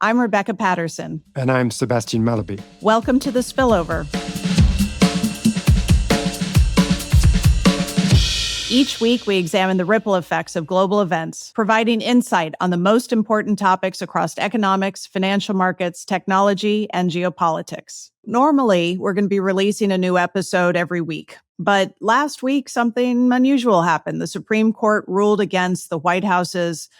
I'm Rebecca Patterson. And I'm Sebastian Mallaby. Welcome to the Spillover. Each week, we examine the ripple effects of global events, providing insight on the most important topics across economics, financial markets, technology, and geopolitics. Normally, we're going to be releasing a new episode every week. But last week, something unusual happened. The Supreme Court ruled against the White House's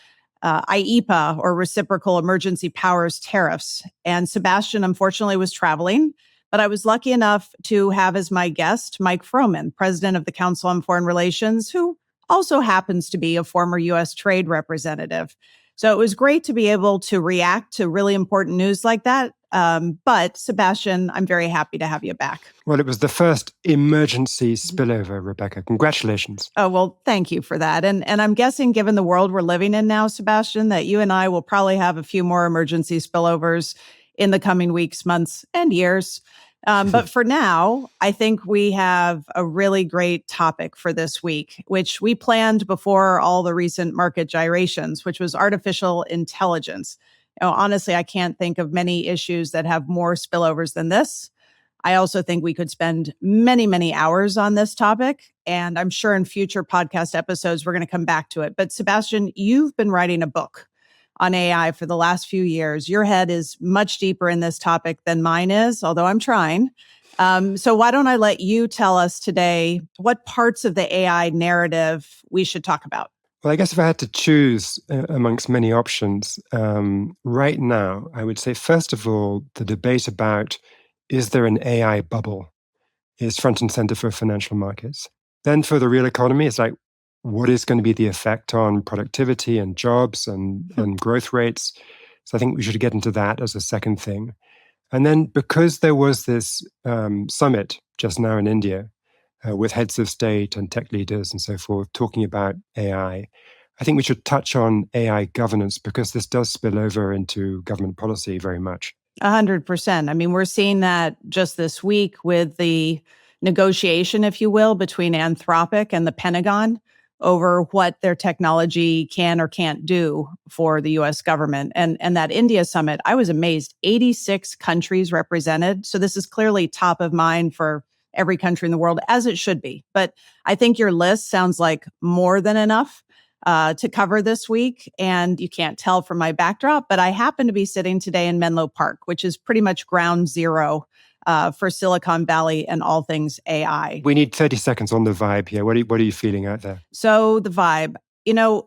IEPA, or Reciprocal Emergency Powers tariffs. And Sebastian, unfortunately, was traveling. But I was lucky enough to have as my guest Mike Froman, president of the Council on Foreign Relations, who also happens to be a former U.S. trade representative. So it was great to be able to react to really important news like that. But Sebastian, I'm very happy to have you back. Well, it was the first emergency spillover, Rebecca. Congratulations. Oh, well, thank you for that. And I'm guessing, given the world we're living in now, Sebastian, that you and I will probably have a few more emergency spillovers in the coming weeks, months, and years. But for now, I think we have a really great topic for this week, which we planned before all the recent market gyrations, which was artificial intelligence. Honestly, I can't think of many issues that have more spillovers than this. I also think we could spend many, many hours on this topic. And I'm sure in future podcast episodes, we're going to come back to it. But Sebastian, you've been writing a book on AI for the last few years. Your head is much deeper in this topic than mine is, although I'm trying. So why don't I let you tell us today what parts of the AI narrative we should talk about? Well, I guess if I had to choose amongst many options, right now, I would say, first of all, the debate about is there an AI bubble is front and center for financial markets. Then for the real economy, it's like, what is going to be the effect on productivity and jobs and growth rates? So I think we should get into that as a second thing. And then because there was this summit just now in India with heads of state and tech leaders and so forth talking about AI, I think we should touch on AI governance because this does spill over into government policy very much. 100%. I mean, we're seeing that just this week with the negotiation, if you will, between Anthropic and the Pentagon over what their technology can or can't do for the U.S. government. And that India summit, I was amazed, 86 countries represented. So this is clearly top of mind for every country in the world, as it should be. But I think your list sounds like more than enough to cover this week. And you can't tell from my backdrop, but I happen to be sitting today in Menlo Park, which is pretty much ground zero for Silicon Valley and all things AI. We need 30 seconds on the vibe here. What are you feeling out there? So the vibe,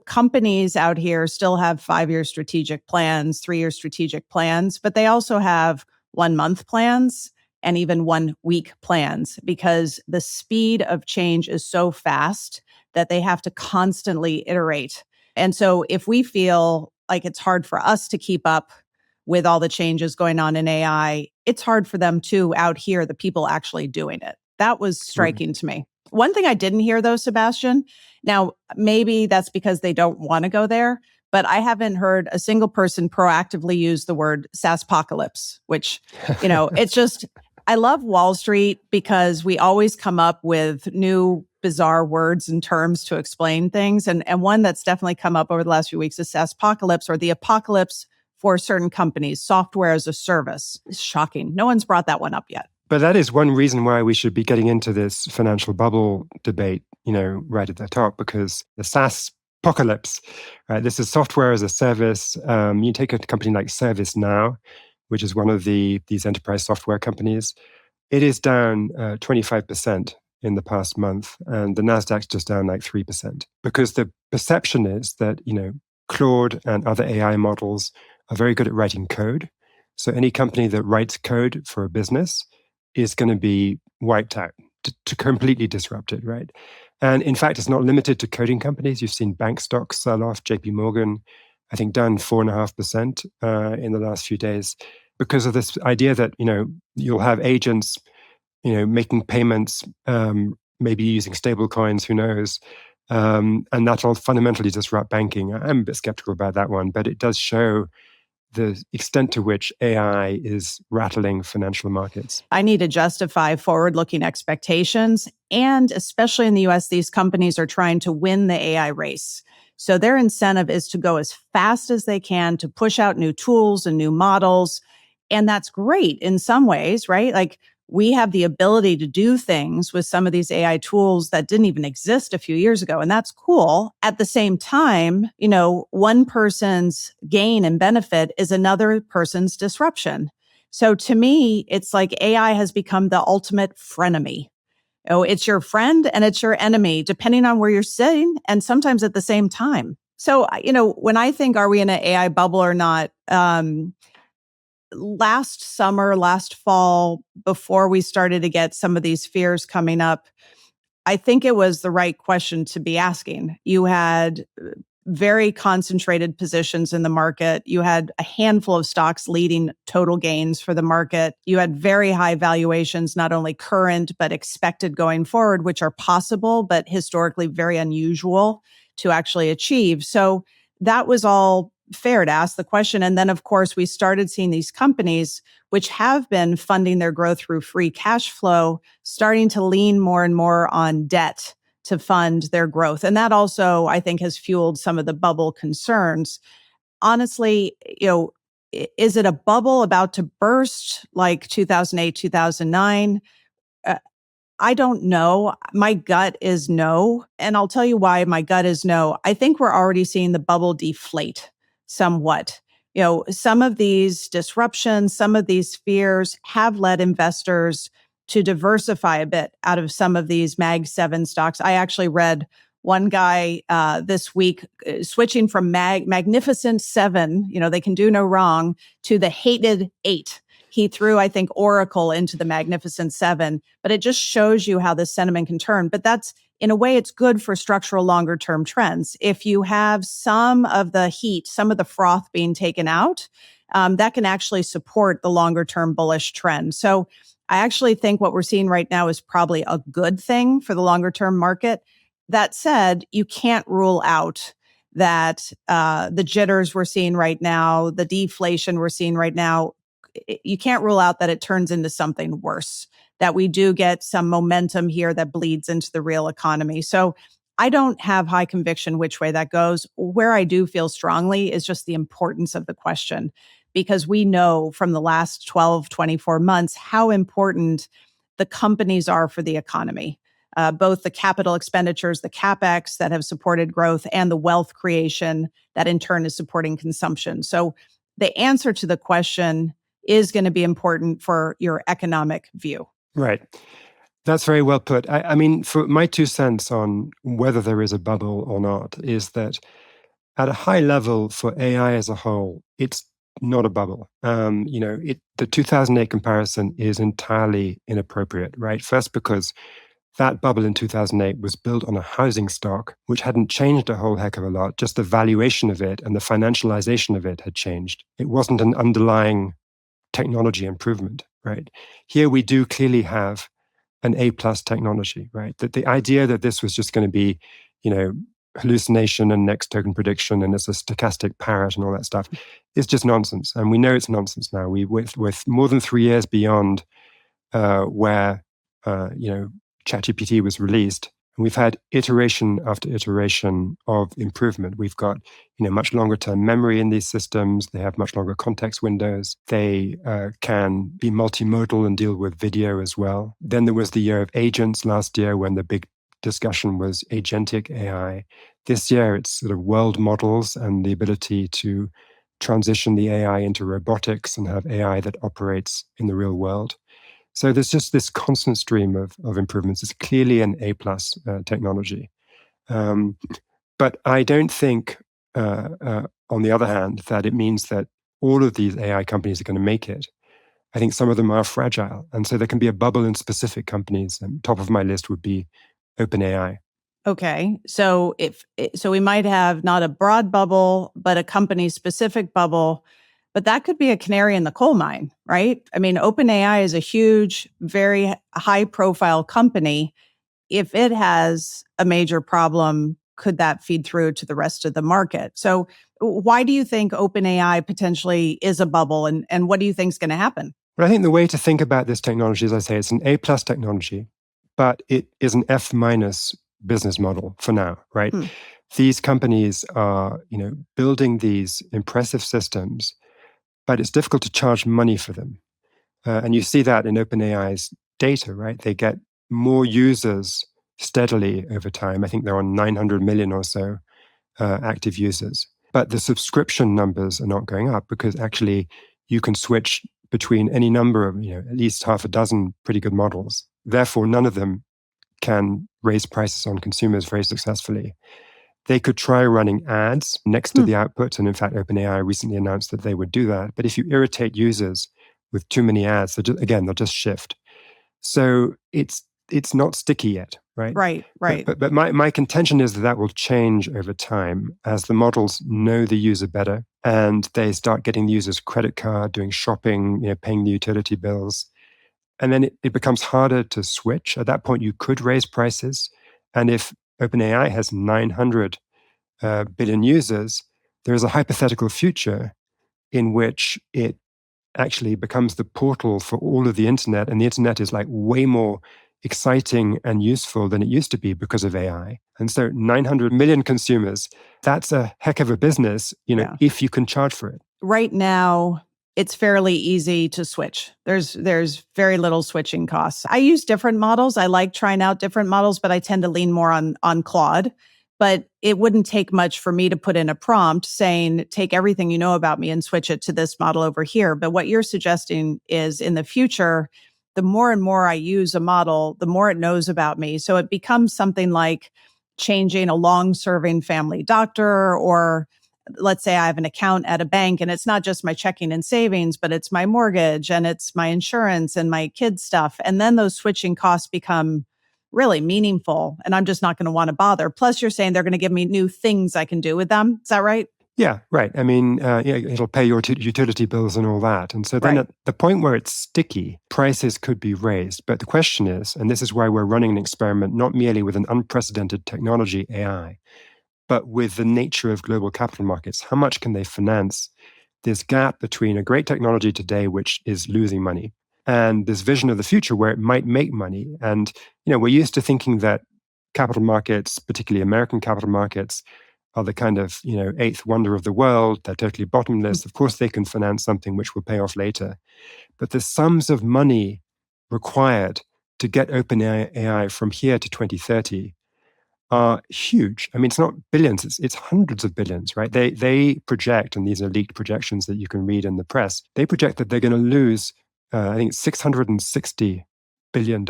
companies out here still have 5-year strategic plans, 3-year strategic plans, but they also have 1-month plans and even 1-week plans because the speed of change is so fast that they have to constantly iterate. And so if we feel like it's hard for us to keep up with all the changes going on in AI, it's hard for them too out here, the people actually doing it. That was striking to me. One thing I didn't hear though, Sebastian, now maybe that's because they don't want to go there, but I haven't heard a single person proactively use the word SaaSpocalypse, which, it's just, I love Wall Street because we always come up with new bizarre words and terms to explain things. And one that's definitely come up over the last few weeks is SaaSpocalypse, or the apocalypse for certain companies, software as a service. It's shocking. No one's brought that one up yet. But that is one reason why we should be getting into this financial bubble debate, right at the top, because the SaaS apocalypse, right? This is software as a service. You take a company like ServiceNow, which is one of these enterprise software companies. It is down 25% in the past month, and the Nasdaq's just down like 3%, because the perception is that, Claude and other AI models are very good at writing code. So any company that writes code for a business is going to be wiped out, to completely disrupt it, right? And in fact, it's not limited to coding companies. You've seen bank stocks sell off. JP Morgan, I think, down 4.5% in the last few days because of this idea that, you'll have agents, making payments, maybe using stable coins, who knows? And that'll fundamentally disrupt banking. I'm a bit skeptical about that one, but it does show the extent to which AI is rattling financial markets. I need to justify forward-looking expectations. And especially in the US, these companies are trying to win the AI race. So their incentive is to go as fast as they can to push out new tools and new models. And that's great in some ways, right? Like we have the ability to do things with some of these AI tools that didn't even exist a few years ago. And that's cool. At the same time, one person's gain and benefit is another person's disruption. So to me, it's like AI has become the ultimate frenemy. Oh, it's your friend and it's your enemy, depending on where you're sitting and sometimes at the same time. So, when I think, are we in an AI bubble or not? Last summer, last fall, before we started to get some of these fears coming up, I think it was the right question to be asking. You had very concentrated positions in the market. You had a handful of stocks leading total gains for the market. You had very high valuations, not only current, but expected going forward, which are possible, but historically very unusual to actually achieve. So that was all fair to ask the question. And then, of course, we started seeing these companies, which have been funding their growth through free cash flow, starting to lean more and more on debt to fund their growth. And that also, I think, has fueled some of the bubble concerns. Honestly, is it a bubble about to burst like 2008, 2009? I don't know. My gut is no. And I'll tell you why my gut is no. I think we're already seeing the bubble deflate somewhat. Some of these disruptions, some of these fears have led investors to diversify a bit out of some of these Mag 7 stocks. I actually read one guy this week switching from Magnificent 7, they can do no wrong, to the hated 8. He threw, I think, Oracle into the Magnificent 7, but it just shows you how this sentiment can turn. But that's, in a way, it's good for structural longer term trends. If you have some of the heat, some of the froth being taken out, that can actually support the longer term bullish trend. So I actually think what we're seeing right now is probably a good thing for the longer term market. That said, you can't rule out that the jitters we're seeing right now, the deflation we're seeing right now, you can't rule out that it turns into something worse, that we do get some momentum here that bleeds into the real economy. So I don't have high conviction which way that goes. Where I do feel strongly is just the importance of the question, because we know from the last 12, 24 months how important the companies are for the economy. Both the capital expenditures, the CapEx that have supported growth, and the wealth creation that in turn is supporting consumption. So the answer to the question is going to be important for your economic view. Right. That's very well put. I mean, for my 2 cents on whether there is a bubble or not is that at a high level for AI as a whole, it's not a bubble. The 2008 comparison is entirely inappropriate, right? First, because that bubble in 2008 was built on a housing stock, which hadn't changed a whole heck of a lot. Just the valuation of it and the financialization of it had changed. It wasn't an underlying technology improvement, right? Here we do clearly have an A-plus technology, right? That the idea that this was just going to be, hallucination and next token prediction and it's a stochastic parrot and all that stuff is just nonsense. And we know it's nonsense now. With more than 3 years beyond where ChatGPT was released, and we've had iteration after iteration of improvement. We've got much longer term memory in these systems. They have much longer context windows. They can be multimodal and deal with video as well. Then there was the year of agents last year when the big discussion was agentic AI. This year it's sort of world models and the ability to transition the AI into robotics and have AI that operates in the real world. So there's just this constant stream of improvements. It's clearly an A-plus technology. But I don't think, on the other hand, that it means that all of these AI companies are going to make it. I think some of them are fragile. And so there can be a bubble in specific companies. And top of my list would be OpenAI. Okay. So so we might have not a broad bubble, but a company specific bubble. But that could be a canary in the coal mine, right? I mean, OpenAI is a huge, very high profile company. If it has a major problem, could that feed through to the rest of the market? So why do you think OpenAI potentially is a bubble, and what do you think is going to happen? But I think the way to think about this technology, as I say, it's an A-plus technology, but it is an F- business model for now, right? these companies are, building these impressive systems, but it's difficult to charge money for them. And you see that in OpenAI's data, right? They get more users steadily over time. I think they're on 900 million or so active users. But the subscription numbers are not going up because actually you can switch between any number of, at least half a dozen pretty good models. Therefore, none of them can raise prices on consumers very successfully. They could try running ads next to the output. And in fact, OpenAI recently announced that they would do that. But if you irritate users with too many ads, they'll just shift. So it's not sticky yet, right? Right. But my contention is that will change over time as the models know the user better and they start getting the user's credit card, doing shopping, paying the utility bills. And then it becomes harder to switch. At that point, you could raise prices. And if OpenAI has 900 billion users, there is a hypothetical future in which it actually becomes the portal for all of the internet. And the internet is like way more exciting and useful than it used to be because of AI. And so 900 million consumers, that's a heck of a business, if you can charge for it. Right now, it's fairly easy to switch. There's very little switching costs. I use different models. I like trying out different models, but I tend to lean more on Claude. But it wouldn't take much for me to put in a prompt saying, take everything you know about me and switch it to this model over here. But what you're suggesting is in the future, the more and more I use a model, the more it knows about me. So it becomes something like changing a long-serving family doctor, or let's say I have an account at a bank and it's not just my checking and savings, but it's my mortgage and it's my insurance and my kids' stuff. And then those switching costs become really meaningful and I'm just not going to want to bother. Plus, you're saying they're going to give me new things I can do with them. Is that right? Yeah, right. I mean, it'll pay your utility bills and all that. And so then at the point where it's sticky, prices could be raised. But the question is, and this is why we're running an experiment, not merely with an unprecedented technology, AI, but with the nature of global capital markets. How much can they finance this gap between a great technology today, which is losing money, and this vision of the future where it might make money? And, we're used to thinking that capital markets, particularly American capital markets, are the kind of, eighth wonder of the world. They're totally bottomless. Of course, they can finance something which will pay off later. But the sums of money required to get OpenAI from here to 2030 are huge. I mean, it's not billions, it's hundreds of billions, right? They project, and these are leaked projections that you can read in the press, they project that they're going to lose, I think, $660 billion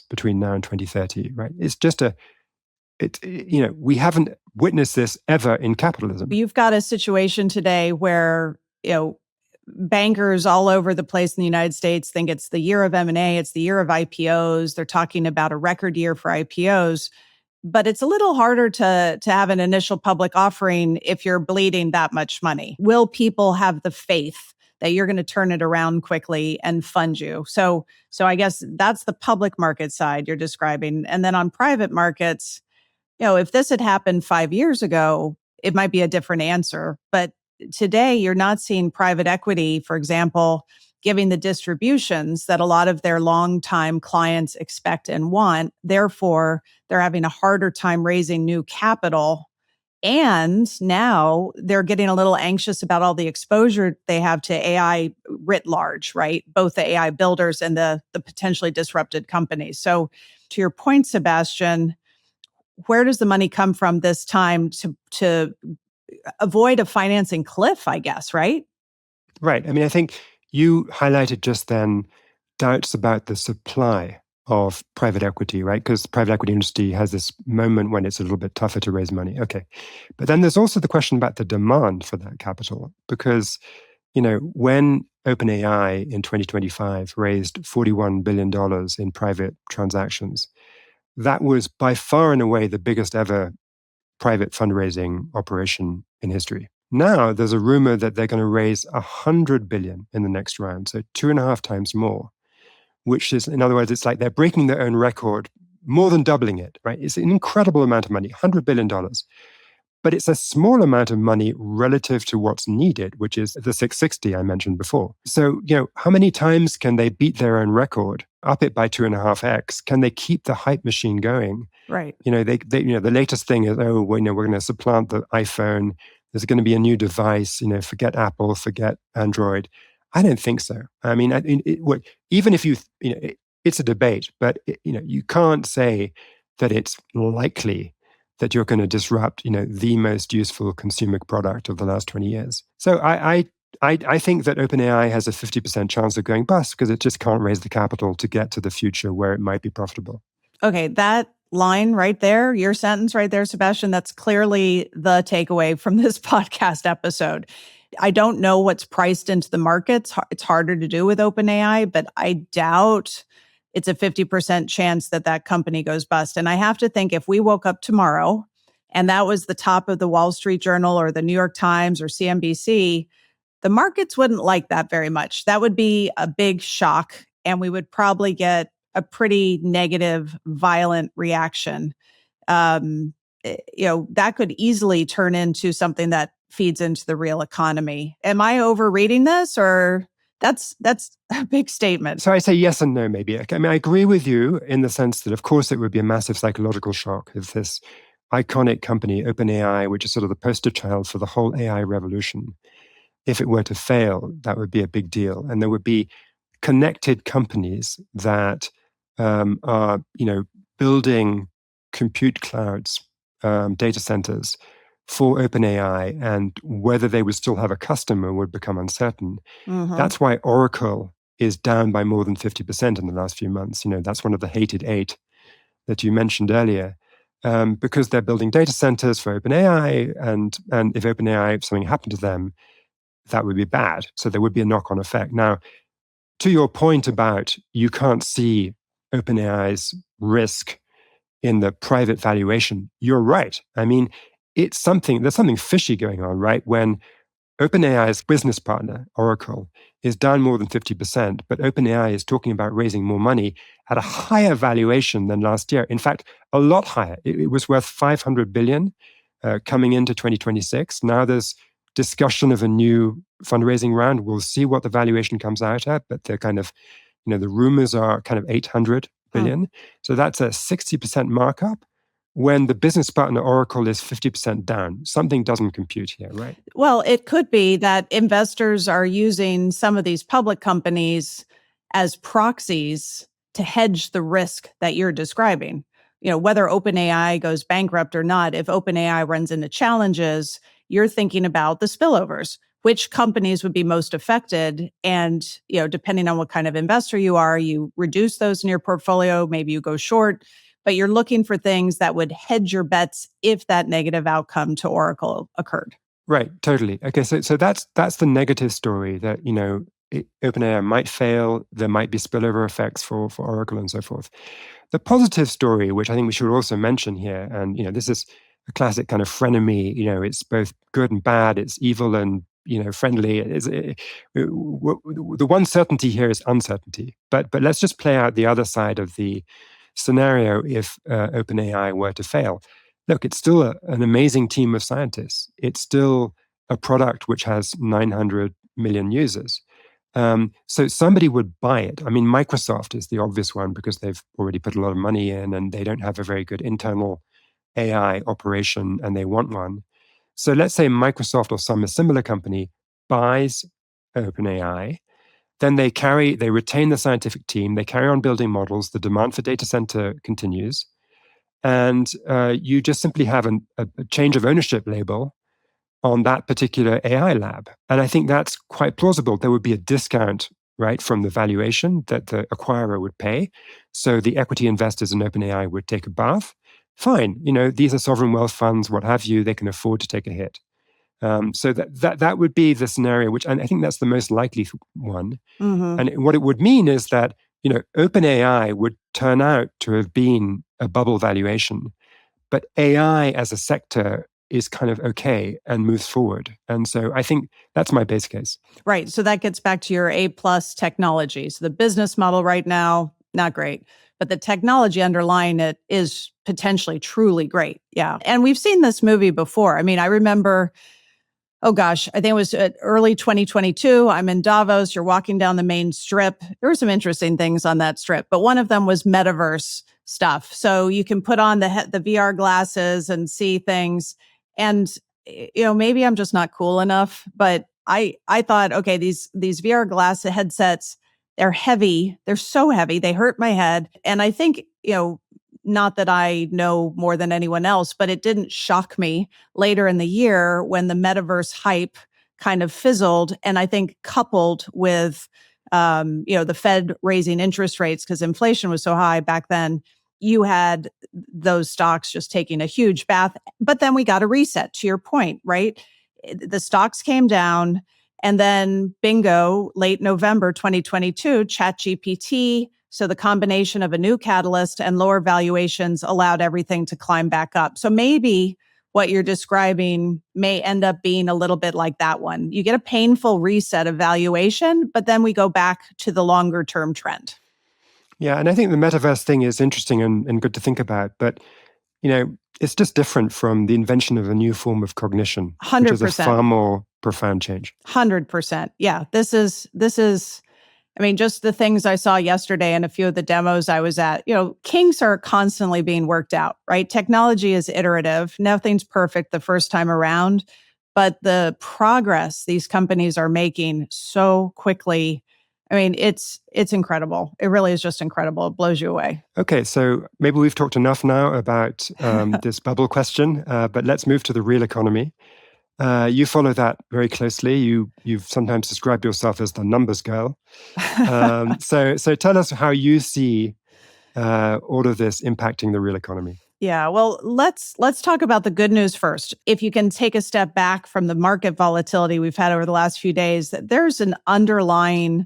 between now and 2030, right? It's just we haven't witnessed this ever in capitalism. You've got a situation today where, bankers all over the place in the United States think it's the year of M&A, it's the year of IPOs. They're talking about a record year for IPOs. But it's a little harder to have an initial public offering if you're bleeding that much money. Will people have the faith that you're going to turn it around quickly and fund you? So I guess that's the public market side you're describing. And then on private markets, if this had happened 5 years ago, it might be a different answer. But today, you're not seeing private equity, for example, giving the distributions that a lot of their longtime clients expect and want. Therefore, they're having a harder time raising new capital. And now they're getting a little anxious about all the exposure they have to AI writ large, right? Both the AI builders and the potentially disrupted companies. So to your point, Sebastian, where does the money come from this time to avoid a financing cliff, I guess, right? Right. I mean, I think you highlighted just then doubts about the supply of private equity, right? Because the private equity industry has this moment when it's a little bit tougher to raise money. Okay. But then there's also the question about the demand for that capital. Because, when OpenAI in 2025 raised $41 billion in private transactions, that was by far and away the biggest ever private fundraising operation in history. Now there's a rumor that they're going to raise $100 billion in the next round, so 2.5 times more, which is, in other words, it's like they're breaking their own record, more than doubling it, right? It's an incredible amount of money, $100 billion. but it's a small amount of money relative to what's needed, which is the 660 I mentioned before. So, how many times can they beat their own record, up it by 2.5x? Can they keep the hype machine going? Right. The latest thing is, we're going to supplant the iPhone. There's going to be a new device. Forget Apple, forget Android. I don't think so. I mean, even if it's a debate, but you can't say that it's likely that you're going to disrupt, the most useful consumer product of the last 20 years. So I think that OpenAI has a 50% chance of going bust because it just can't raise the capital to get to the future where it might be profitable. Okay, that line right there, your sentence right there, Sebastian, that's clearly the takeaway from this podcast episode. I don't know what's priced into the markets. It's harder to do with OpenAI, but I doubt it's a 50% chance that that company goes bust. And I have to think if we woke up tomorrow and that was the top of the Wall Street Journal or the New York Times or CNBC, the markets wouldn't like that very much. That would be a big shock, and we would probably get a pretty negative, violent reaction. That could easily turn into something that feeds into the real economy. Am I overreading this, or that's a big statement? So I say yes and no, maybe. I mean, I agree with you in the sense that, of course, it would be a massive psychological shock if this iconic company, OpenAI, which is sort of the poster child for the whole AI revolution, if it were to fail, that would be a big deal. And there would be connected companies that are, building compute clouds, data centers for OpenAI, and whether they would still have a customer would become uncertain. Mm-hmm. That's why Oracle is down by more than 50% in the last few months. That's one of the hated eight that you mentioned earlier, because they're building data centers for OpenAI, and if OpenAI, if something happened to them, that would be bad. So there would be a knock-on effect. Now, to your point about you can't see OpenAI's risk in the private valuation, you're right. I mean, there's something fishy going on, right? When OpenAI's business partner, Oracle, is down more than 50%, but OpenAI is talking about raising more money at a higher valuation than last year. In fact, a lot higher. It was worth $500 billion coming into 2026. Now there's discussion of a new fundraising round. We'll see what the valuation comes out at, but they're kind of, the rumors are kind of 800 billion. So that's a 60% markup when the business partner Oracle is 50% down. Something doesn't compute here, right? Well, it could be that investors are using some of these public companies as proxies to hedge the risk that you're describing. Whether OpenAI goes bankrupt or not, if OpenAI runs into challenges, you're thinking about the spillovers, which companies would be most affected. And, depending on what kind of investor you are, you reduce those in your portfolio, maybe you go short, but you're looking for things that would hedge your bets if that negative outcome to Oracle occurred. Right, totally. Okay, so that's the negative story that, OpenAI might fail, there might be spillover effects for Oracle and so forth. The positive story, which I think we should also mention here, and this is a classic kind of frenemy, it's both good and bad, it's evil and friendly. The one certainty here is uncertainty. But let's just play out the other side of the scenario if OpenAI were to fail. Look, it's still an amazing team of scientists. It's still a product which has 900 million users. So somebody would buy it. I mean, Microsoft is the obvious one because they've already put a lot of money in and they don't have a very good internal AI operation and they want one. So let's say Microsoft or some similar company buys OpenAI, then they retain the scientific team, they carry on building models, the demand for data center continues, and you just simply have a change of ownership label on that particular AI lab. And I think that's quite plausible. There would be a discount, right, from the valuation that the acquirer would pay. So the equity investors in OpenAI would take a bath. Fine, these are sovereign wealth funds, what have you, they can afford to take a hit. So that would be the scenario, and I think that's the most likely one. Mm-hmm. And what it would mean is that, OpenAI would turn out to have been a bubble valuation, but AI as a sector is kind of okay and moves forward. And so I think that's my base case. Right. So that gets back to your A+ technology. So the business model right now, not great. but the technology underlying it is potentially truly great. Yeah. And we've seen this movie before. I mean, I remember, oh gosh, I think it was early 2022. I'm in Davos. You're walking down the main strip. There were some interesting things on that strip, but one of them was metaverse stuff. So you can put on the VR glasses and see things. And maybe I'm just not cool enough, but I thought, okay, these VR glass headsets, they're heavy. They're so heavy. They hurt my head. And I think, not that I know more than anyone else, but it didn't shock me later in the year when the metaverse hype kind of fizzled. And I think coupled with, the Fed raising interest rates because inflation was so high back then, you had those stocks just taking a huge bath. But then we got a reset, to your point, right? The stocks came down. And then bingo, late November 2022, ChatGPT. So the combination of a new catalyst and lower valuations allowed everything to climb back up. So maybe what you're describing may end up being a little bit like that one. You get a painful reset of valuation, but then we go back to the longer term trend. Yeah, and I think the metaverse thing is interesting and good to think about. But, it's just different from the invention of a new form of cognition, 100%. which is a far more profound change. 100%. Yeah, this is, I mean, just the things I saw yesterday and a few of the demos I was at, kinks are constantly being worked out, right? Technology is iterative. Nothing's perfect the first time around, but the progress these companies are making so quickly, I mean, it's incredible. It really is just incredible. It blows you away. Okay, so maybe we've talked enough now about this bubble question, but let's move to the real economy. You follow that very closely. You've sometimes described yourself as the numbers girl. So tell us how you see all of this impacting the real economy. Yeah, well, let's talk about the good news first. If you can take a step back from the market volatility we've had over the last few days, that there's an underlying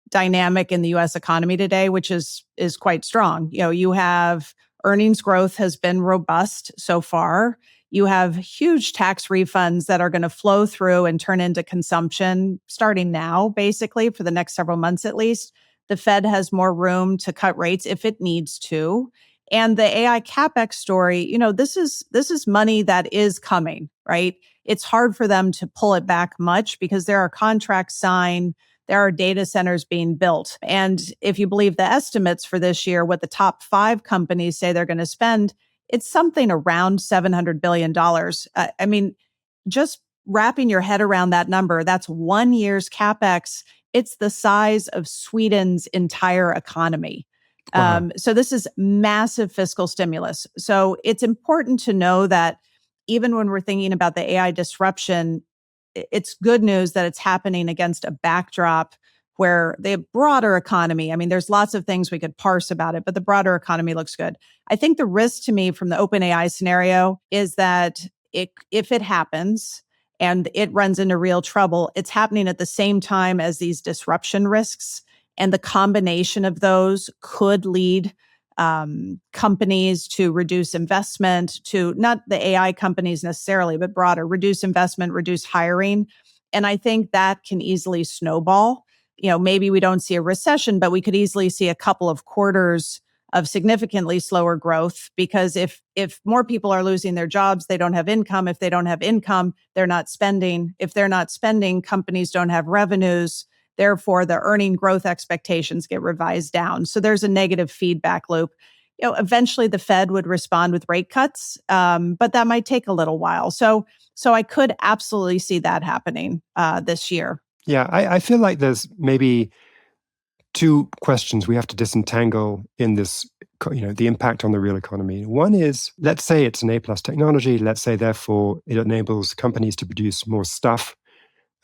dynamic in the US economy today, which is quite strong. You have earnings growth has been robust so far. You have huge tax refunds that are going to flow through and turn into consumption starting now, basically, for the next several months at least. The Fed has more room to cut rates if it needs to. And the AI CapEx story, this is money that is coming, right? It's hard for them to pull it back much because there are contracts signed. There are data centers being built. And if you believe the estimates for this year, what the top 5 companies say they're going to spend, it's something around $700 billion. I mean, just wrapping your head around that number, that's 1 year's CapEx. It's the size of Sweden's entire economy. Wow. So this is massive fiscal stimulus. So it's important to know that even when we're thinking about the AI disruption, it's good news that it's happening against a backdrop where the broader economy, I mean, there's lots of things we could parse about it, but the broader economy looks good. I think the risk to me from the OpenAI scenario is that if it happens and it runs into real trouble, it's happening at the same time as these disruption risks. And the combination of those could lead companies to reduce investment, to not the AI companies necessarily, but broader, reduce investment, reduce hiring. And I think that can easily snowball. Maybe we don't see a recession, but we could easily see a couple of quarters of significantly slower growth, because if more people are losing their jobs, they don't have income. If they don't have income, they're not spending. If they're not spending, companies don't have revenues. Therefore, the earning growth expectations get revised down. So there's a negative feedback loop. Eventually the Fed would respond with rate cuts, but that might take a little while. So I could absolutely see that happening this year. Yeah, I feel like there's maybe 2 questions we have to disentangle in this, the impact on the real economy. One is, let's say it's an A+ technology. Let's say, therefore, it enables companies to produce more stuff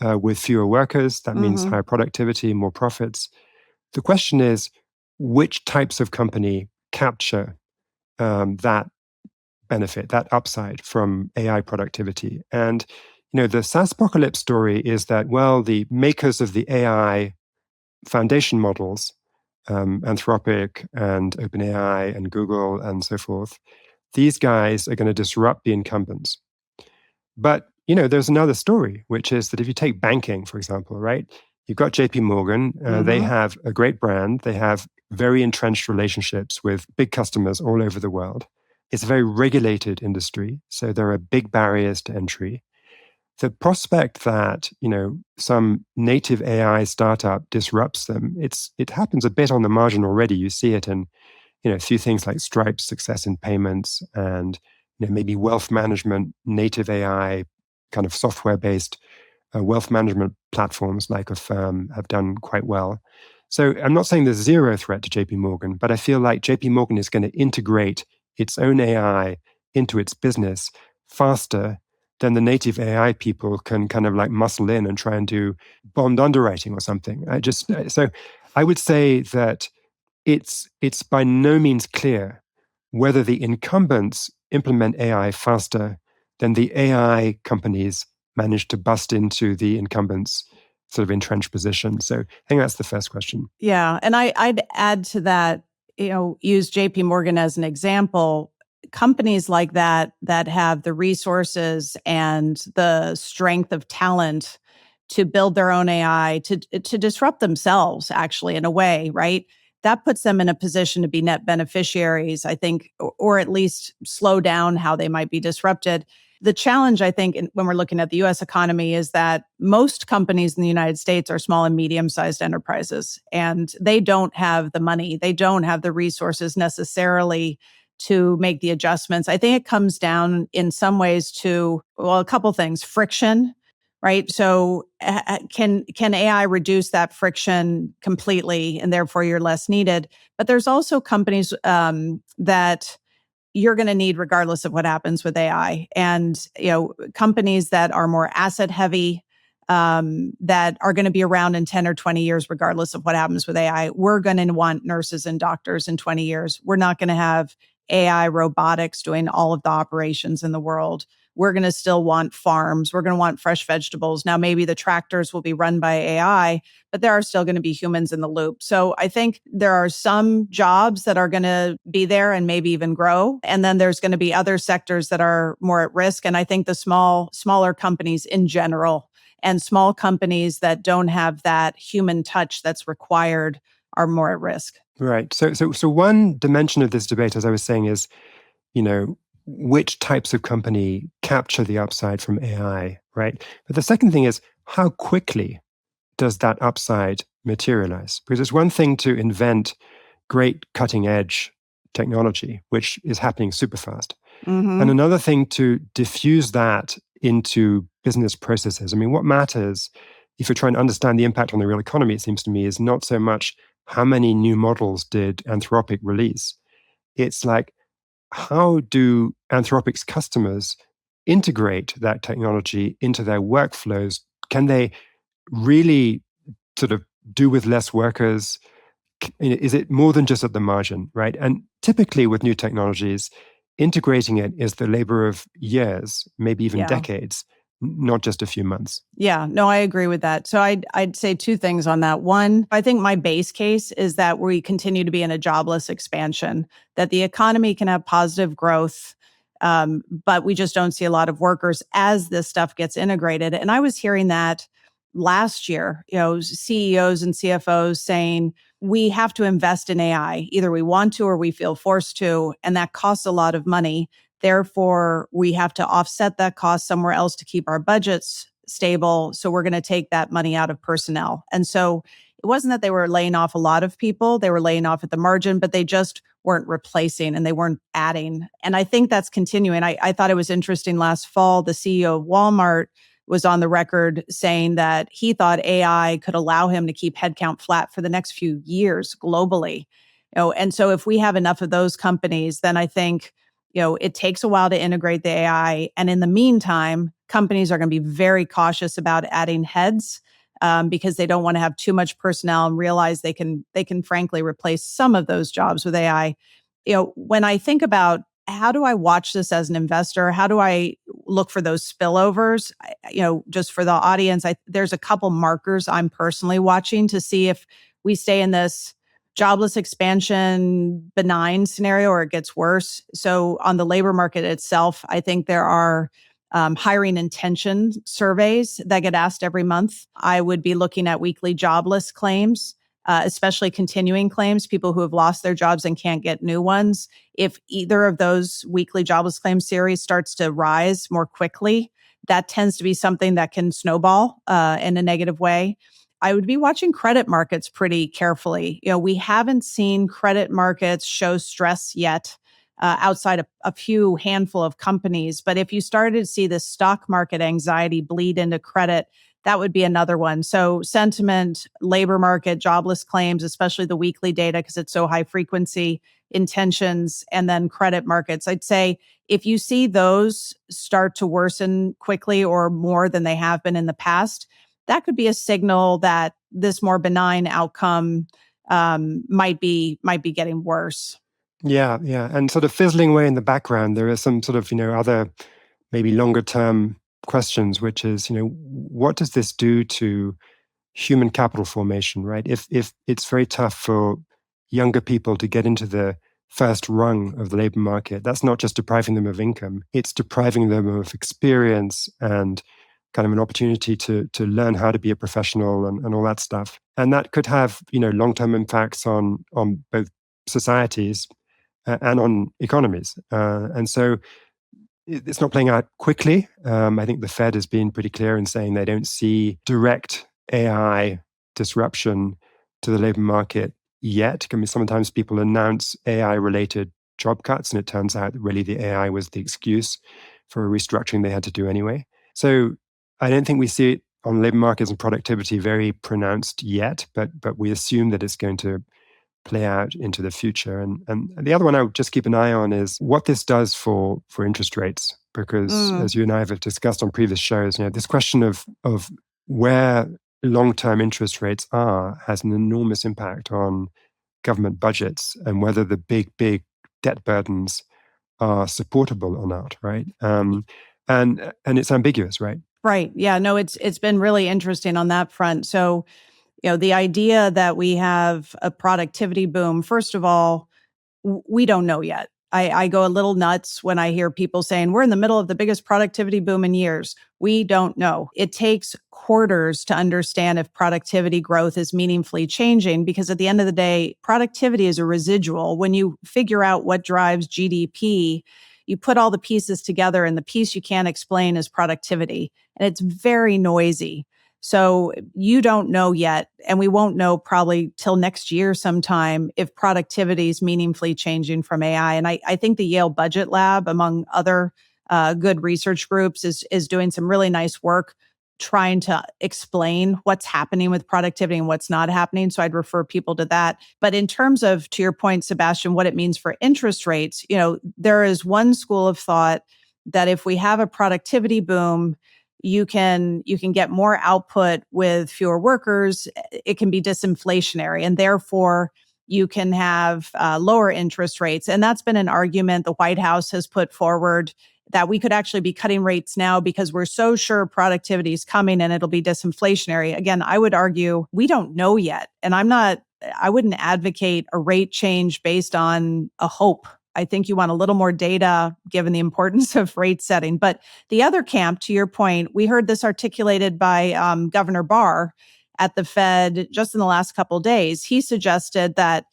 with fewer workers. That means higher productivity, more profits. The question is, which types of company capture that benefit, that upside from AI productivity? And, the SaaS apocalypse story is that, well, the makers of the AI foundation models, Anthropic and OpenAI and Google and so forth, these guys are going to disrupt the incumbents. But, there's another story, which is that if you take banking, for example, right? You've got JP Morgan. They Mm-hmm. have a great brand. They have very entrenched relationships with big customers all over the world. It's a very regulated industry, so there are big barriers to entry. The prospect that, some native AI startup disrupts them, it happens a bit on the margin already. You see it in, a few things like Stripe's success in payments and, maybe wealth management, native AI, kind of software-based wealth management platforms like Affirm have done quite well. So I'm not saying there's zero threat to JP Morgan, but I feel like JP Morgan is going to integrate its own AI into its business faster than the native AI people can kind of like muscle in and try and do bond underwriting or something. So I would say that it's by no means clear whether the incumbents implement AI faster than the AI companies manage to bust into the incumbents' sort of entrenched position. So I think that's the first question. Yeah. And I'd add to that, use JP Morgan as an example. Companies like that have the resources and the strength of talent to build their own AI, to disrupt themselves, actually, in a way, right? That puts them in a position to be net beneficiaries, I think, or at least slow down how they might be disrupted. The challenge, I think, when we're looking at the US economy is that most companies in the United States are small and medium-sized enterprises, and they don't have the money. They don't have the resources necessarily to make the adjustments. I think it comes down in some ways to, well, a couple things. Friction, right? So can AI reduce that friction completely, and therefore you're less needed? But there's also companies that you're going to need regardless of what happens with AI. And, companies that are more asset heavy, that are going to be around in 10 or 20 years, regardless of what happens with AI. We're going to want nurses and doctors in 20 years. We're not going to have AI robotics doing all of the operations in the world. We're going to still want farms. We're going to want fresh vegetables. Now, maybe the tractors will be run by AI, but there are still going to be humans in the loop. So I think there are some jobs that are going to be there and maybe even grow. And then there's going to be other sectors that are more at risk. And I think the smaller companies in general and small companies that don't have that human touch that's required are more at risk. Right. So one dimension of this debate, as I was saying, is, which types of company capture the upside from AI, right? But the second thing is, how quickly does that upside materialize? Because it's one thing to invent great cutting edge technology, which is happening super fast. Mm-hmm. And another thing to diffuse that into business processes. I mean, what matters if you're trying to understand the impact on the real economy, it seems to me, is not so much how many new models did Anthropic release. It's like, how do Anthropic's customers integrate that technology into their workflows? Can they really sort of do with less workers? Is it more than just at the margin, right? And typically with new technologies, integrating it is the labor of years, maybe even decades, not just a few months. Yeah, no, I agree with that. So I'd say two things on that. One, I think my base case is that we continue to be in a jobless expansion, that the economy can have positive growth, but we just don't see a lot of workers as this stuff gets integrated. And I was hearing that last year, CEOs and CFOs saying, we have to invest in AI. Either we want to or we feel forced to, and that costs a lot of money. Therefore, we have to offset that cost somewhere else to keep our budgets stable. So we're going to take that money out of personnel. And so it wasn't that they were laying off a lot of people. They were laying off at the margin, but they just weren't replacing and they weren't adding. And I think that's continuing. I thought it was interesting last fall, the CEO of Walmart was on the record saying that he thought AI could allow him to keep headcount flat for the next few years globally. And so if we have enough of those companies, then I think it takes a while to integrate the AI. And in the meantime, companies are going to be very cautious about adding heads because they don't want to have too much personnel and realize they can frankly replace some of those jobs with AI. When I think about how do I watch this as an investor, how do I look for those spillovers? Just for the audience, there's a couple markers I'm personally watching to see if we stay in this jobless expansion benign scenario or it gets worse. So on the labor market itself, I think there are hiring intention surveys that get asked every month. I would be looking at weekly jobless claims, especially continuing claims, people who have lost their jobs and can't get new ones. If either of those weekly jobless claims series starts to rise more quickly, that tends to be something that can snowball in a negative way. I would be watching credit markets pretty carefully. We haven't seen credit markets show stress yet outside a few handful of companies. But if you started to see the stock market anxiety bleed into credit, that would be another one. So sentiment, labor market, jobless claims, especially the weekly data, because it's so high frequency, intentions, and then credit markets. I'd say if you see those start to worsen quickly or more than they have been in the past, that could be a signal that this more benign outcome might be getting worse. Yeah, yeah. And sort of fizzling away in the background, there are some sort of, other maybe longer term questions, which is, what does this do to human capital formation, right? If it's very tough for younger people to get into the first rung of the labor market, that's not just depriving them of income, it's depriving them of experience and kind of an opportunity to learn how to be a professional and all that stuff. And that could have, long-term impacts on both societies and on economies. And so it's not playing out quickly. I think the Fed has been pretty clear in saying they don't see direct AI disruption to the labor market yet. I mean, sometimes people announce AI-related job cuts, and it turns out that really the AI was the excuse for a restructuring they had to do anyway. So I don't think we see it on labor markets and productivity very pronounced yet, but we assume that it's going to play out into the future. And the other one I would just keep an eye on is what this does for interest rates, because as you and I have discussed on previous shows, this question of where long-term interest rates are has an enormous impact on government budgets and whether the big debt burdens are supportable or not, right? And it's ambiguous, right? Right. Yeah. No, it's been really interesting on that front. So, the idea that we have a productivity boom, first of all, we don't know yet. I go a little nuts when I hear people saying we're in the middle of the biggest productivity boom in years. We don't know. It takes quarters to understand if productivity growth is meaningfully changing, because at the end of the day, productivity is a residual. When you figure out what drives GDP, you put all the pieces together, and the piece you can't explain is productivity. And it's very noisy. So you don't know yet, and we won't know probably till next year sometime if productivity is meaningfully changing from AI. And I think the Yale Budget Lab, among other good research groups, is doing some really nice work trying to explain what's happening with productivity and what's not happening. So I'd refer people to that. But in terms of, to your point, Sebastian, what it means for interest rates, there is one school of thought that if we have a productivity boom, you can get more output with fewer workers. It can be disinflationary, and therefore you can have lower interest rates. And that's been an argument the White House has put forward, that we could actually be cutting rates now because we're so sure productivity is coming and it'll be disinflationary. Again, I would argue we don't know yet. And I wouldn't advocate a rate change based on a hope. I think you want a little more data given the importance of rate setting. But the other camp, to your point, we heard this articulated by Governor Barr at the Fed just in the last couple of days. He suggested that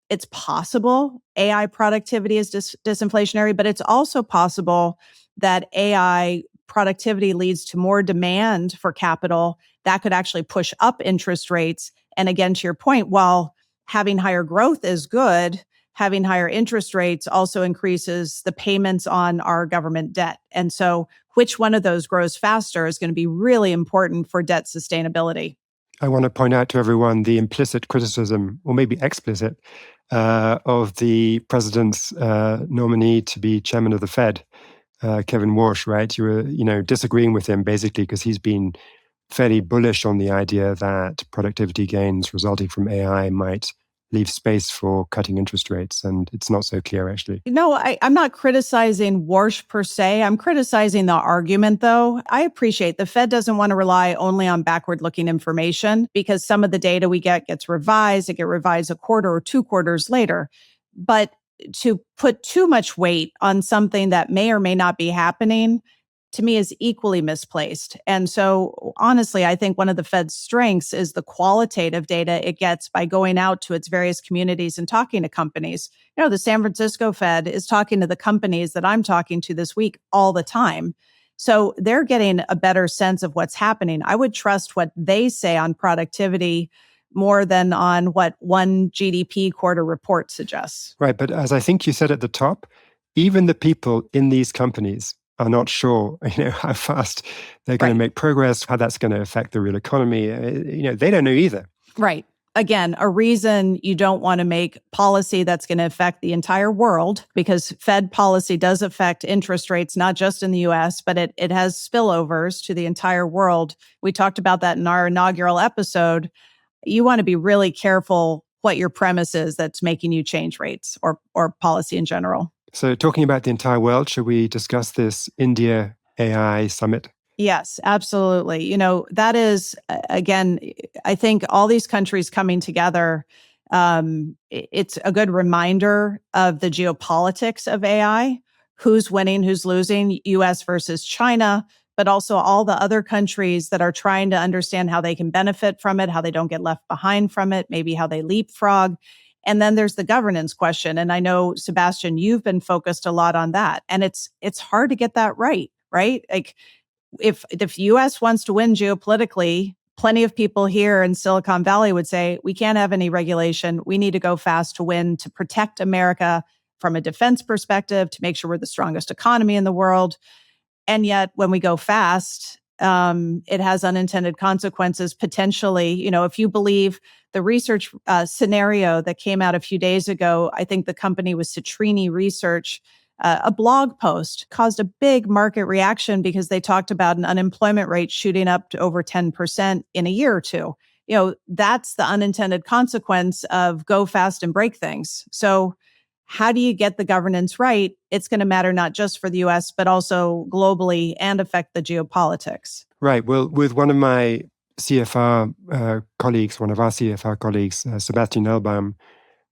it's possible AI productivity is disinflationary, but it's also possible that AI productivity leads to more demand for capital that could actually push up interest rates. And again, to your point, while having higher growth is good, having higher interest rates also increases the payments on our government debt. And so which one of those grows faster is going to be really important for debt sustainability. I want to point out to everyone the implicit criticism, or maybe explicit, of the president's nominee to be chairman of the Fed, Kevin Warsh, right? You were, disagreeing with him basically because he's been fairly bullish on the idea that productivity gains resulting from AI might leave space for cutting interest rates. And it's not so clear, actually. No, I'm not criticizing Warsh per se. I'm criticizing the argument, though. I appreciate the Fed doesn't want to rely only on backward-looking information because some of the data we get gets revised. It gets revised a quarter or 2 quarters later. But to put too much weight on something that may or may not be happening, to me is equally misplaced. And so honestly, I think one of the Fed's strengths is the qualitative data it gets by going out to its various communities and talking to companies. The San Francisco Fed is talking to the companies that I'm talking to this week all the time. So they're getting a better sense of what's happening. I would trust what they say on productivity more than on what one GDP quarter report suggests. Right. But as I think you said at the top, even the people in these companies are not sure, how fast they're going to make progress, how that's going to affect the real economy. They don't know either. Right. Again, a reason you don't want to make policy that's going to affect the entire world, because Fed policy does affect interest rates, not just in the US, but it has spillovers to the entire world. We talked about that in our inaugural episode. You want to be really careful what your premise is that's making you change rates or policy in general. So talking about the entire world, should we discuss this India AI summit? Yes, absolutely. That is, again, I think all these countries coming together, it's a good reminder of the geopolitics of AI, who's winning, who's losing, US versus China, but also all the other countries that are trying to understand how they can benefit from it, how they don't get left behind from it, maybe how they leapfrog. And then there's the governance question. And I know, Sebastian, you've been focused a lot on that. And it's hard to get that right? Like, if US wants to win geopolitically, plenty of people here in Silicon Valley would say, we can't have any regulation. We need to go fast to win, to protect America from a defense perspective, to make sure we're the strongest economy in the world. And yet, when we go fast, it has unintended consequences potentially. If you believe the research scenario that came out a few days ago, I think the company was Citrini Research, a blog post caused a big market reaction because they talked about an unemployment rate shooting up to over 10% in a year or two. That's the unintended consequence of go fast and break things. So how do you get the governance right? It's going to matter not just for the US, but also globally and affect the geopolitics. Right. Well, with one of my CFR colleagues, Sebastian,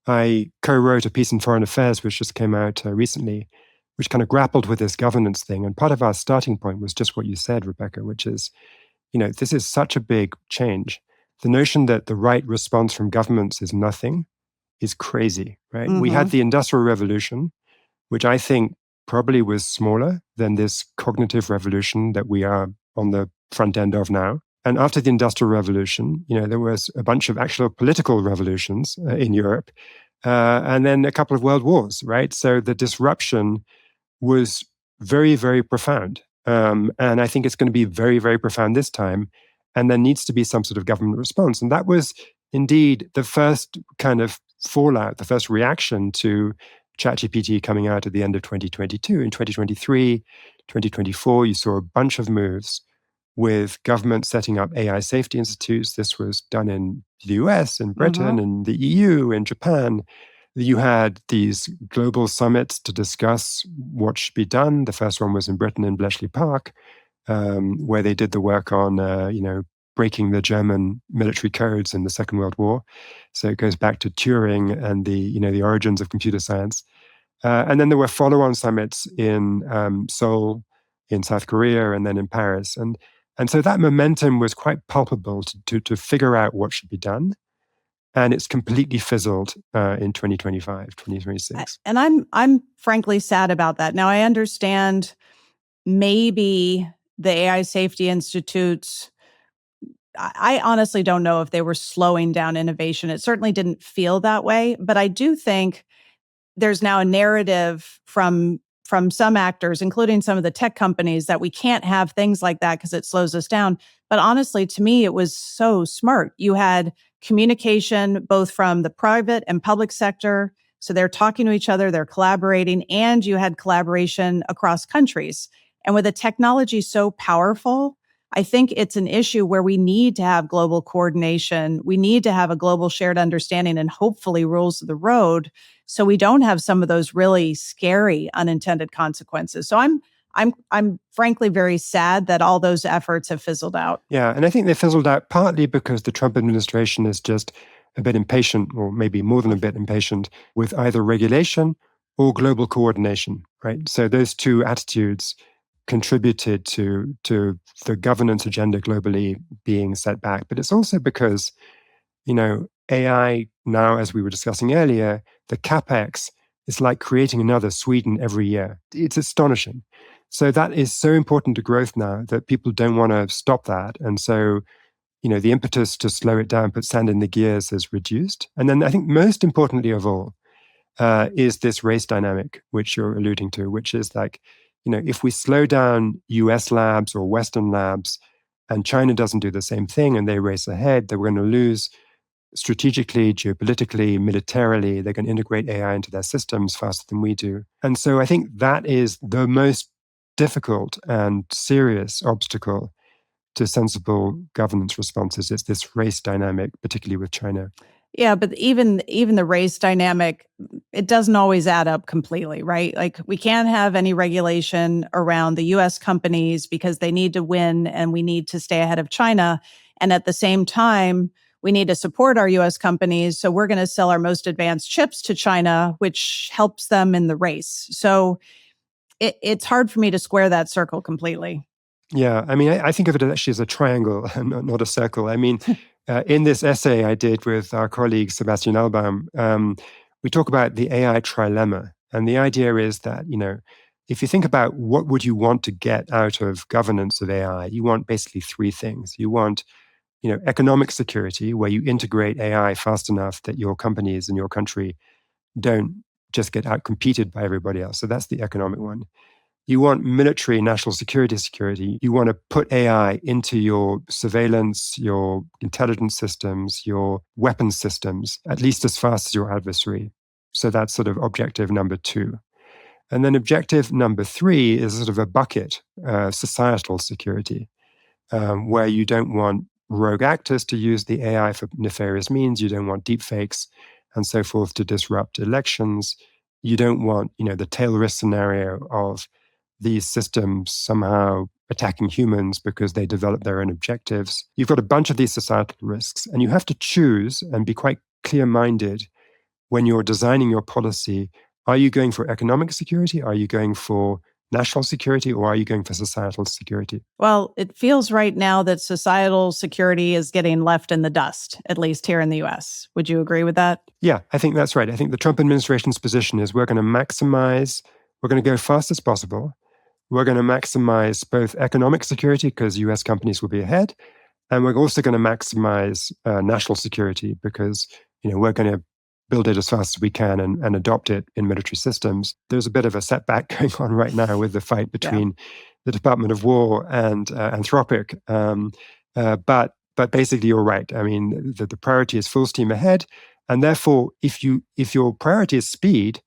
I co-wrote a piece in Foreign Affairs, which just came out recently, which kind of grappled with this governance thing. And part of our starting point was just what you said, Rebecca, which is, this is such a big change. The notion that the right response from governments is nothing is crazy, right? Mm-hmm. We had the Industrial Revolution, which I think probably was smaller than this cognitive revolution that we are on the front end of now. And after the Industrial Revolution, there was a bunch of actual political revolutions in Europe, and then a couple of world wars, right? So the disruption was very, very profound. And I think it's going to be very, very profound this time. And there needs to be some sort of government response. And that was indeed the first kind of fallout, the first reaction to ChatGPT coming out at the end of 2022. In 2023, 2024, you saw a bunch of moves with government setting up AI safety institutes. This was done in the US, in Britain, in the EU, in Japan. You had these global summits to discuss what should be done. The first one was in Britain in Bletchley Park, where they did the work on, breaking the German military codes in the Second World War. So it goes back to Turing and the origins of computer science. And then there were follow-on summits in Seoul, in South Korea, and then in Paris. And so that momentum was quite palpable to figure out what should be done. And it's completely fizzled in 2025, 2026. And I'm frankly sad about that. Now, I understand maybe the AI safety institutes, I honestly don't know if they were slowing down innovation. It certainly didn't feel that way. But I do think there's now a narrative from some actors, including some of the tech companies, that we can't have things like that because it slows us down. But honestly, to me, it was so smart. You had communication both from the private and public sector. So they're talking to each other, they're collaborating, and you had collaboration across countries. And with a technology so powerful, I think it's an issue where we need to have global coordination. We need to have a global shared understanding and hopefully rules of the road, so we don't have some of those really scary unintended consequences. So I'm frankly very sad that all those efforts have fizzled out. Yeah, and I think they fizzled out partly because the Trump administration is just a bit impatient, or maybe more than a bit impatient, with either regulation or global coordination, right? So those two attitudes contributed to the governance agenda globally being set back. But it's also because, AI now, as we were discussing earlier, the capex is like creating another Sweden every year. It's astonishing. So that is so important to growth now that people don't want to stop that. And so, the impetus to slow it down, put sand in the gears is reduced. And then I think most importantly of all, is this race dynamic, which you're alluding to, which is like, if we slow down US labs or Western labs and China doesn't do the same thing and they race ahead, then we're going to lose strategically, geopolitically, militarily. They're going to integrate AI into their systems faster than we do. And so I think that is the most difficult and serious obstacle to sensible governance responses. It's this race dynamic, particularly with China. Yeah, but even the race dynamic, it doesn't always add up completely, right? Like we can't have any regulation around the US companies because they need to win and we need to stay ahead of China. And at the same time, we need to support our US companies. So we're going to sell our most advanced chips to China, which helps them in the race. So it's hard for me to square that circle completely. Yeah, I mean, I think of it actually as a triangle and not a circle. I mean, in this essay I did with our colleague Sebastian, we talk about the AI trilemma. And the idea is that, if you think about what would you want to get out of governance of AI, you want basically three things. You want, economic security, where you integrate AI fast enough that your companies and your country don't just get outcompeted by everybody else. So that's the economic one. You want military national security. You want to put AI into your surveillance, your intelligence systems, your weapons systems, at least as fast as your adversary. So that's sort of objective number 2. And then objective number 3 is sort of a bucket, societal security, where you don't want rogue actors to use the AI for nefarious means. You don't want deepfakes and so forth to disrupt elections. You don't want, the tail risk scenario of these systems somehow attacking humans because they develop their own objectives. You've got a bunch of these societal risks, and you have to choose and be quite clear-minded when you're designing your policy. Are you going for economic security? Are you going for national security? Or are you going for societal security? Well, it feels right now that societal security is getting left in the dust, at least here in the US. Would you agree with that? Yeah, I think that's right. I think the Trump administration's position is we're going to go fast as possible. We're going to maximize both economic security because US companies will be ahead. And we're also going to maximize national security because, we're going to build it as fast as we can and adopt it in military systems. There's a bit of a setback going on right now with the fight between the Department of War and Anthropic. But basically, you're right. I mean, the priority is full steam ahead. And therefore, if your priority is speed,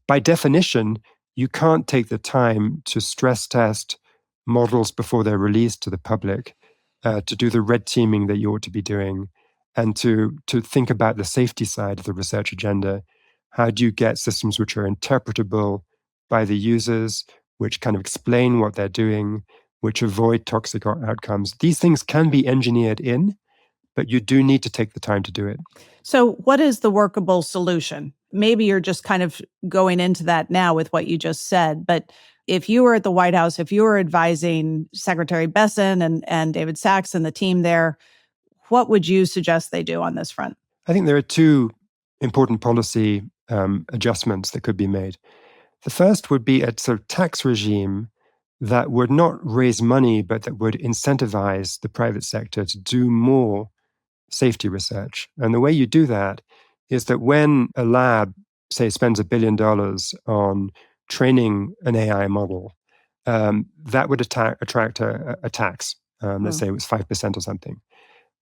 by definition, you can't take the time to stress test models before they're released to the public, to do the red teaming that you ought to be doing, and to think about the safety side of the research agenda. How do you get systems which are interpretable by the users, which kind of explain what they're doing, which avoid toxic outcomes? These things can be engineered in, but you do need to take the time to do it. So what is the workable solution? Maybe you're just kind of going into that now with what you just said, but if you were at the White House, if you were advising Secretary Besson and David Sachs and the team there, what would you suggest they do on this front? I think there are 2 important policy adjustments that could be made. The first would be a sort of tax regime that would not raise money, but that would incentivize the private sector to do more safety research. And the way you do that is that when a lab, say, spends $1 billion on training an AI model, that would attract a tax. Let's say it was 5% or something.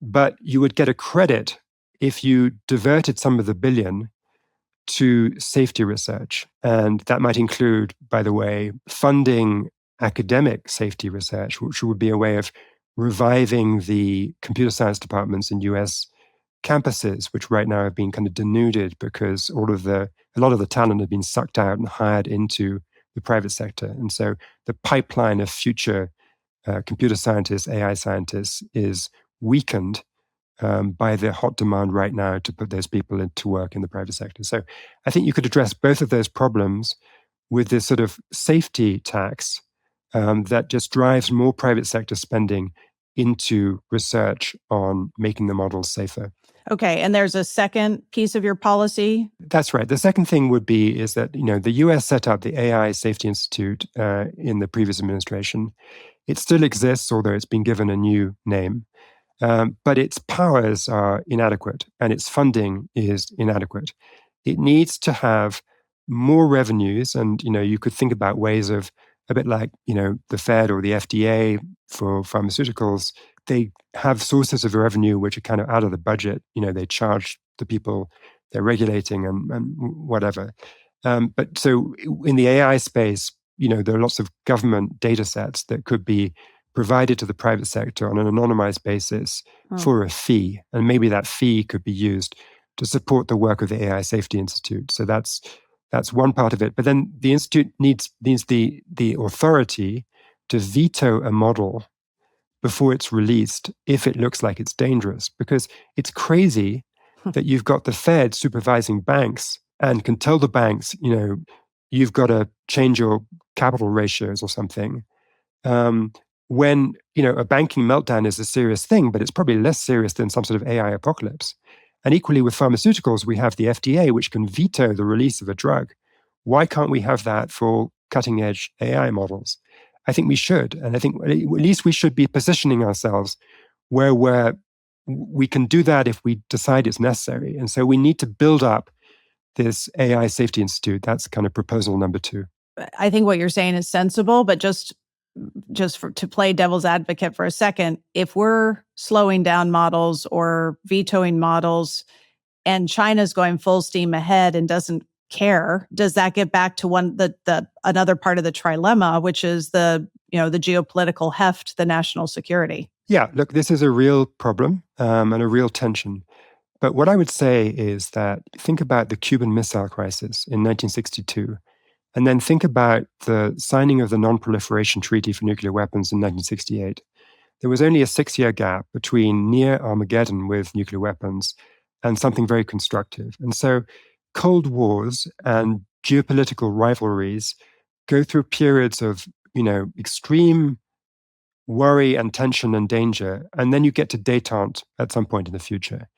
But you would get a credit if you diverted some of the billion to safety research. And that might include, by the way, funding academic safety research, which would be a way of reviving the computer science departments in US campuses, which right now have been kind of denuded because a lot of the talent had been sucked out and hired into the private sector. And so the pipeline of future computer scientists, AI scientists is weakened by the hot demand right now to put those people into work in the private sector. So I think you could address both of those problems with this sort of safety tax that just drives more private sector spending into research on making the models safer. Okay, and there's a second piece of your policy? That's right. The second thing would be is that the US set up the AI Safety Institute in the previous administration. It still exists, although it's been given a new name. But its powers are inadequate and its funding is inadequate. It needs to have more revenues, and you could think about ways of a bit like the Fed or the FDA for pharmaceuticals. They have sources of revenue which are kind of out of the budget. They charge the people they're regulating and whatever. But so in the AI space, there are lots of government data sets that could be provided to the private sector on an anonymized basis for a fee. And maybe that fee could be used to support the work of the AI Safety Institute. So that's one part of it. But then the Institute needs the authority to veto a model before it's released if it looks like it's dangerous. Because it's crazy that you've got the Fed supervising banks and can tell the banks, you've got to change your capital ratios or something. When a banking meltdown is a serious thing, but it's probably less serious than some sort of AI apocalypse. And equally with pharmaceuticals, we have the FDA, which can veto the release of a drug. Why can't we have that for cutting edge AI models? I think we should. And I think at least we should be positioning ourselves where we can do that if we decide it's necessary. And so we need to build up this AI Safety Institute. That's kind of proposal number 2. I think what you're saying is sensible, but just to play devil's advocate for a second, if we're slowing down models or vetoing models and China's going full steam ahead and doesn't care, does that get back to another part of the trilemma, which is the geopolitical heft, the national security? Yeah, look, this is a real problem and a real tension. But what I would say is that think about the Cuban Missile Crisis in 1962. And then think about the signing of the Non-Proliferation Treaty for Nuclear Weapons in 1968. There was only a 6-year gap between near Armageddon with nuclear weapons and something very constructive. And so Cold Wars and geopolitical rivalries go through periods of, extreme worry and tension and danger. And then you get to détente at some point in the future.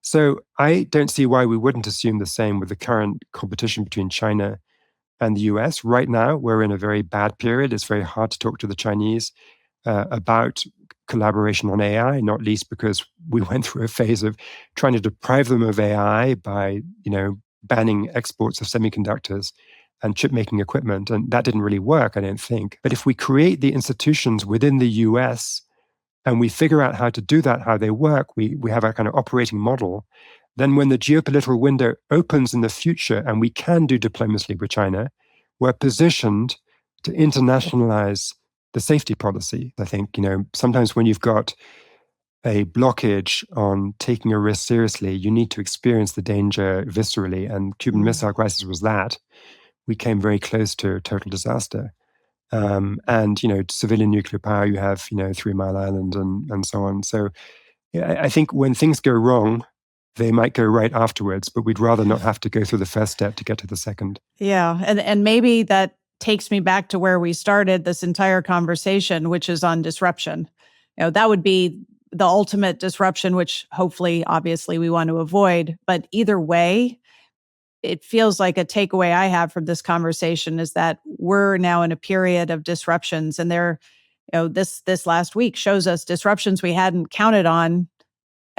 So I don't see why we wouldn't assume the same with the current competition between China and the US. Right now, we're in a very bad period. It's very hard to talk to the Chinese about collaboration on AI, not least because we went through a phase of trying to deprive them of AI by, banning exports of semiconductors and chip-making equipment. And that didn't really work, I don't think. But if we create the institutions within the US and we figure out how to do that, how they work, we have a kind of operating model, then when the geopolitical window opens in the future and we can do diplomacy with China, we're positioned to internationalize the safety policy. I think, sometimes when you've got a blockage on taking a risk seriously, you need to experience the danger viscerally. And Cuban Missile Crisis was that. We came very close to total disaster. And, civilian nuclear power, you have, 3 Mile Island and so on. So I think when things go wrong, they might go right afterwards, but we'd rather not have to go through the first step to get to the second. Yeah. And maybe that takes me back to where we started this entire conversation, which is on disruption. That would be the ultimate disruption, which hopefully, obviously, we want to avoid. But either way, it feels like a takeaway I have from this conversation is that we're now in a period of disruptions. And this last week shows us disruptions we hadn't counted on.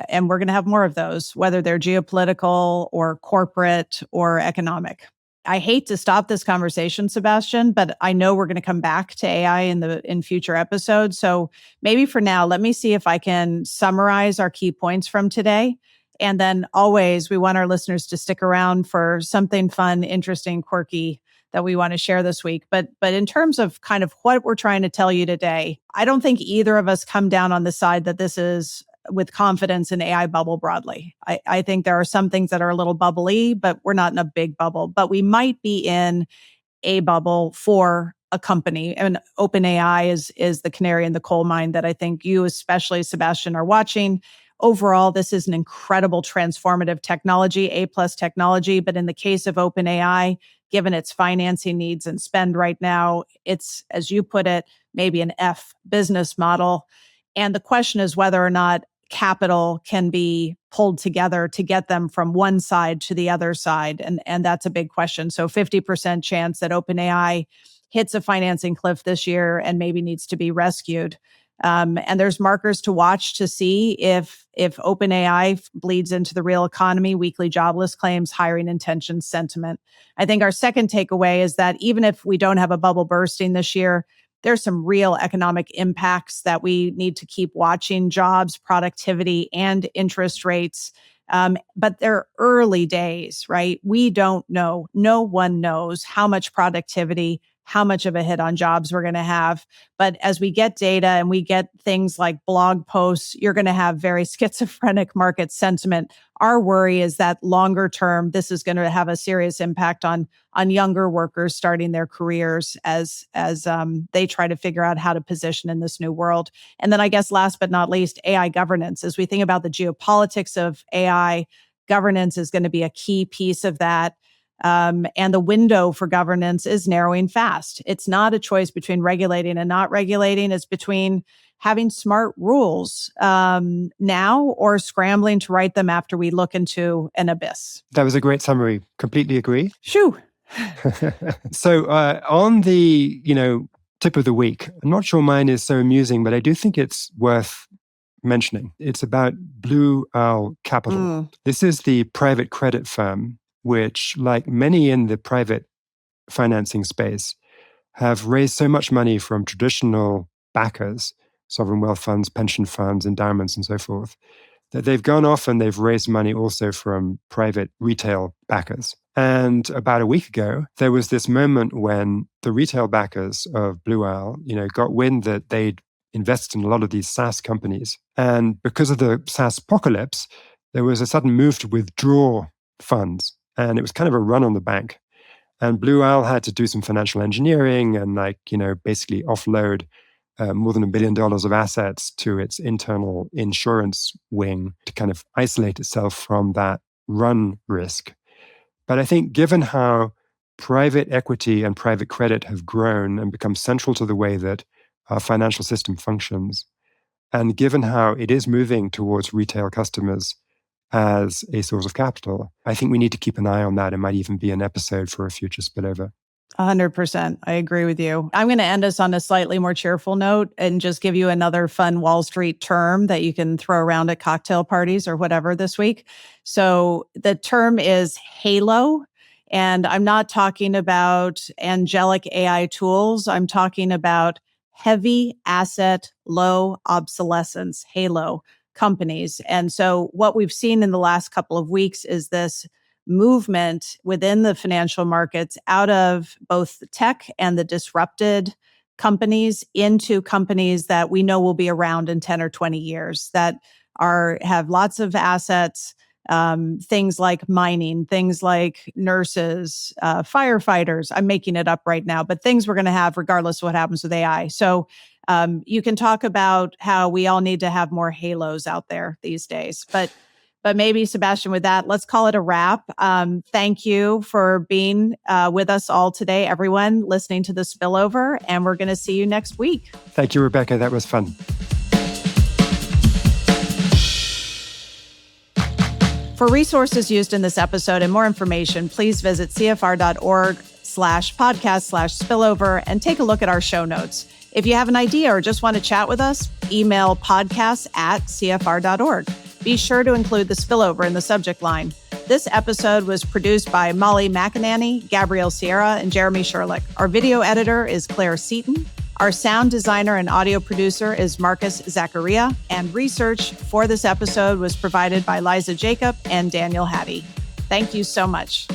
And we're going to have more of those, whether they're geopolitical or corporate or economic. I hate to stop this conversation, Sebastian, but I know we're going to come back to AI in future episodes. So maybe for now, let me see if I can summarize our key points from today. And then always, we want our listeners to stick around for something fun, interesting, quirky that we want to share this week. But in terms of kind of what we're trying to tell you today, I don't think either of us come down on the side that this is with confidence in AI bubble broadly. I think there are some things that are a little bubbly, but we're not in a big bubble. But we might be in a bubble for a company. And OpenAI is the canary in the coal mine that I think you, especially Sebastian, are watching. Overall, this is an incredible transformative technology, A+ technology. But in the case of OpenAI, given its financing needs and spend right now. It's, as you put it, maybe an F business model. And the question is whether or not capital can be pulled together to get them from one side to the other side. And that's a big question. So 50% chance that OpenAI hits a financing cliff this year and maybe needs to be rescued. And there's markers to watch to see if OpenAI bleeds into the real economy, weekly jobless claims, hiring intentions, sentiment. I think our second takeaway is that even if we don't have a bubble bursting this year, there's some real economic impacts that we need to keep watching: jobs, productivity, and interest rates. But they're early days, right? We don't know. No one knows how much productivity, how much of a hit on jobs we're going to have. But as we get data and we get things like blog posts, you're going to have very schizophrenic market sentiment. Our worry is that longer term, this is going to have a serious impact on younger workers starting their careers as they try to figure out how to position in this new world. And then I guess last but not least, AI governance. As we think about the geopolitics of AI, governance is going to be a key piece of that. And the window for governance is narrowing fast. It's not a choice between regulating and not regulating. It's between having smart rules now or scrambling to write them after we look into an abyss. That was a great summary. Completely agree. Shoo. So on the tip of the week, I'm not sure mine is so amusing, but I do think it's worth mentioning. It's about Blue Owl Capital. This is the private credit firm which, like many in the private financing space, have raised so much money from traditional backers, sovereign wealth funds, pension funds, endowments, and so forth, that they've gone off and they've raised money also from private retail backers. And about a week ago, there was this moment when the retail backers of Blue Owl, got wind that they'd invested in a lot of these SaaS companies. And because of the SaaS apocalypse, there was a sudden move to withdraw funds. And it was kind of a run on the bank. And Blue Owl had to do some financial engineering and basically offload more than $1 billion of assets to its internal insurance wing to kind of isolate itself from that run risk. But I think given how private equity and private credit have grown and become central to the way that our financial system functions, and given how it is moving towards retail customers as a source of capital, I think we need to keep an eye on that. It might even be an episode for a future spillover. 100%. I agree with you. I'm going to end us on a slightly more cheerful note and just give you another fun Wall Street term that you can throw around at cocktail parties or whatever this week. So the term is HALO. And I'm not talking about angelic AI tools. I'm talking about heavy asset, low obsolescence, HALO companies. And so what we've seen in the last couple of weeks is this movement within the financial markets out of both the tech and the disrupted companies into companies that we know will be around in 10 or 20 years, that have lots of assets, things like mining, things like nurses, firefighters. I'm making it up right now, but things we're going to have regardless of what happens with AI. So you can talk about how we all need to have more halos out there these days. But maybe, Sebastian, with that, let's call it a wrap. Thank you for being with us all today, everyone listening to the Spillover, and we're going to see you next week. Thank you, Rebecca. That was fun. For resources used in this episode and more information, please visit cfr.org/podcast/spillover and take a look at our show notes. If you have an idea or just want to chat with us, email podcasts@cfr.org. Be sure to include the Spillover in the subject line. This episode was produced by Molly McInerney, Gabrielle Sierra, and Jeremy Sherlick. Our video editor is Claire Seaton. Our sound designer and audio producer is Marcus Zachariah, and research for this episode was provided by Liza Jacob and Daniel Hattie. Thank you so much.